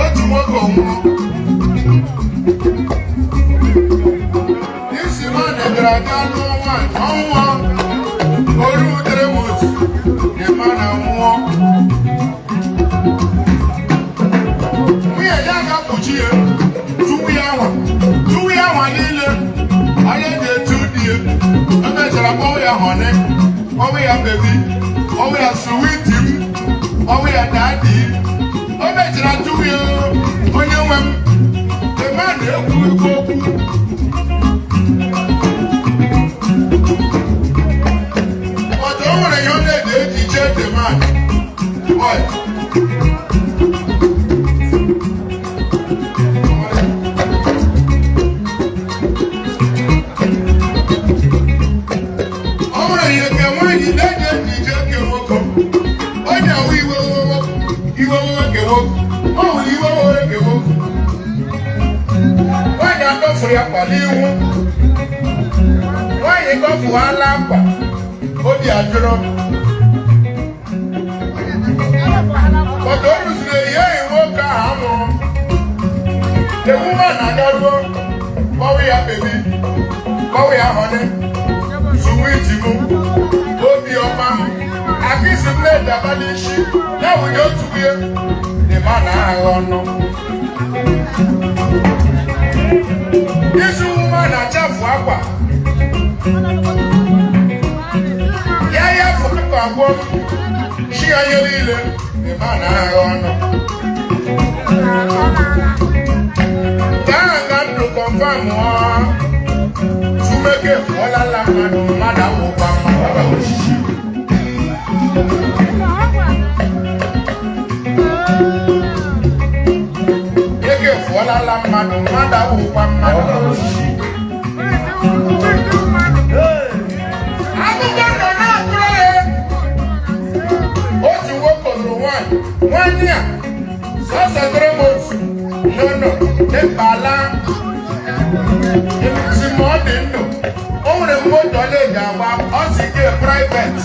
Otu Galo one, Olu Teremos, the man and war. We are young up to cheer. 2 hours, 2 hours, I let the 2 dear. I'm not sure about your honey. Oh, we are baby. Oh, we are sweet him. Oh, we are daddy. Oh, that's not 2 years. Oh, you went. The man will go. The man, what? The woman and that one, what we are baby, what we are honey, sweet you, both your mom. I guess you made the body shit. Now we go to be the man I don't know. This woman a chap for aqua. Yeah, for the aqua. She are your leader, the man I don't know. Confirm to make it all along, Madam Obama. Make it all along, Madam Obama. I'm going to work on the 1 year. So, 3 months. No, the balance. It's more than no. Only $1 us a private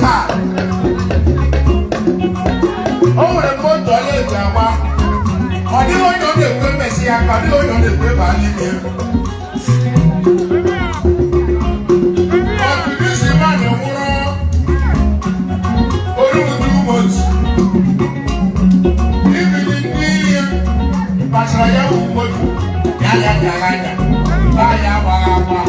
car. Only $1 or the one on the Messi, I can do on the paper. But this man, or 2 months. Even in the year, Pasaya would. Baya baba.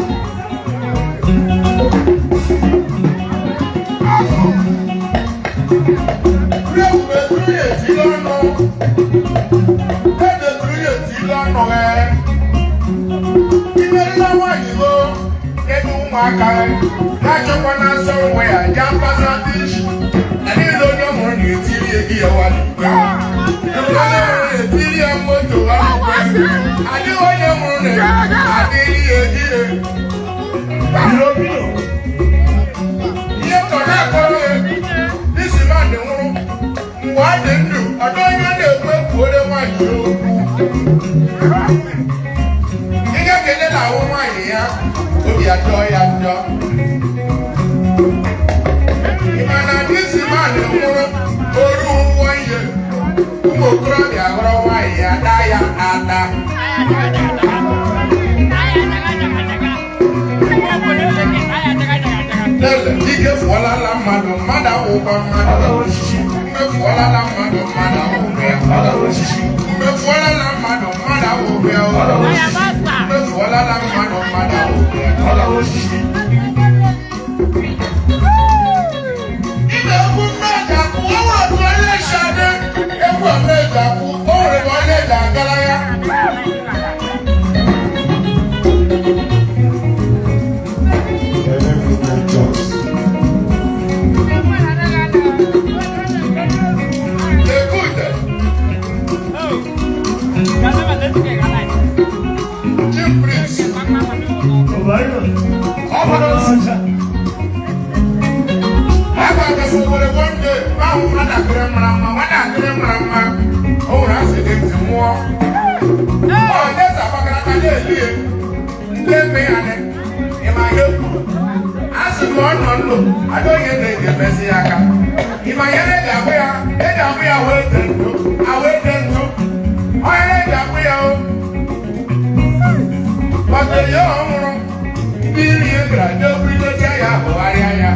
Biri egra dobri do jaya hoaria ya.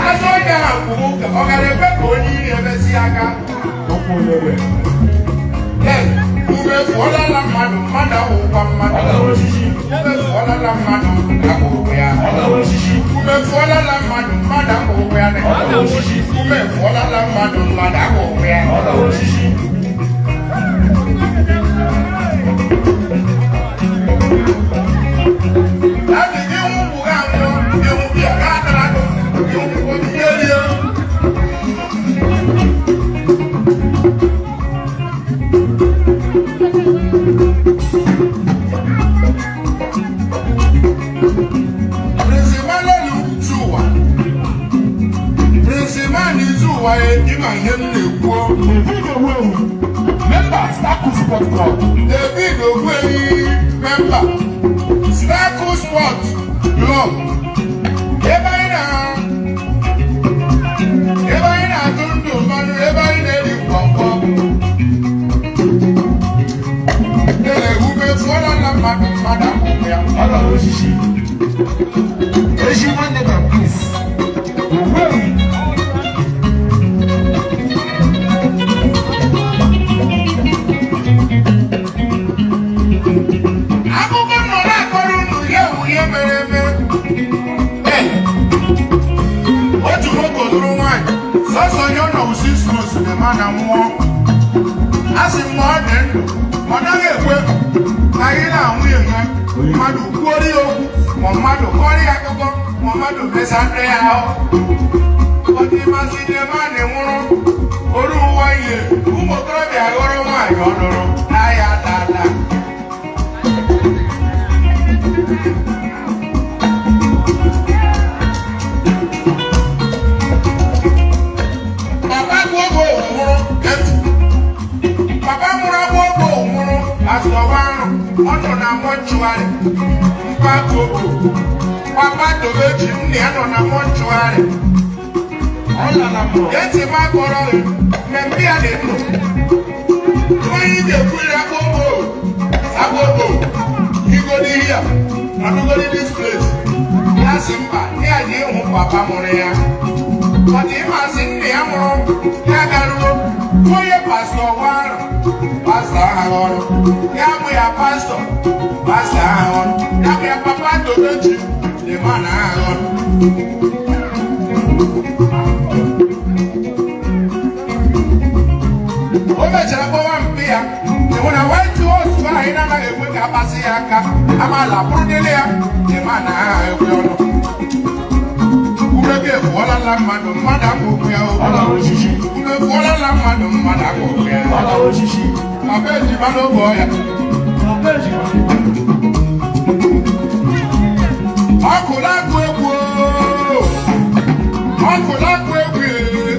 Azoya kubuka ogare pe koni ebesi aka. Okulebe. Ube fola la manu manda upa manda. Ube fola la manu kakuya. Ube fola la manu manda kuya ne. Ube fola la manu manda kuya. Member Staku Sport Club. David Ogweri, member Staku Sport Club. Ebaina tundu manu ebaina di pọpọ. Ele ube fola la madu mada kuya. Ala osisi. Eji mande na please. Ogweri. Mana mo asi mo den mana ge kwe ayi na hu ye ngan madu kori o mo madu kori akoko mo madu besandre ya o oti masi de mane muru oru wa ye umo tro bi agoro ma yo doro aya dada Ọ̀nà na mọ́ṣúárì, mpa gbogbo, pápá tòbéjì ní ẹ̀nà na mọ́ṣúárì. Ọ̀làlà mọ̀. Yẹ́tì má kọ́rọ̀ rẹ̀, mẹ̀mí àlè nù. Wọ́n yí dèkú rẹ̀ agbogbo, kígodi here, àdúgbòdì this place. Yásì mba ní àdé ìhùn pàpà mọ̀rẹ̀ ya. Ọ̀dì ìmà sí ní ẹ̀mọ̀rọ̀ ní agaruwo. Fóyè pásítọ̀ wárùn, pásítọ̀ àhàrọ̀. Yàmù ya pásítọ̀, pásítọ̀ àhàrọ̀. Yàmù ya pàpà tòbéjì, lè má nà àhàrọ̀. O mechara kpọwa mpi ya, ịhụ na white horse bụ anyị na-anaghị ekwe ka akpasị ya aka, amala bụrụ dịrị ya, ịma na ha ekwe ọnụ. Ure gị efuọlala mmadụ akpọkwu ya o. Ure efuọlala mmadụ akpọkwu ya. Papa ejiba n'oge ọya. Ọkụla akụ egwu ooo. Ọkụla akụ egwu ee.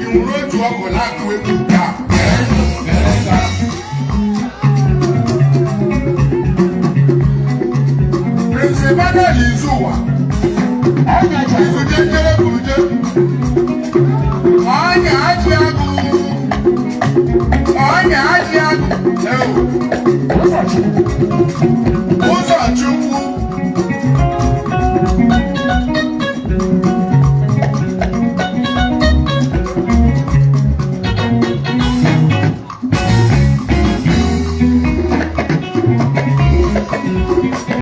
Ịhụrụ otu ọkụla akụ egwu.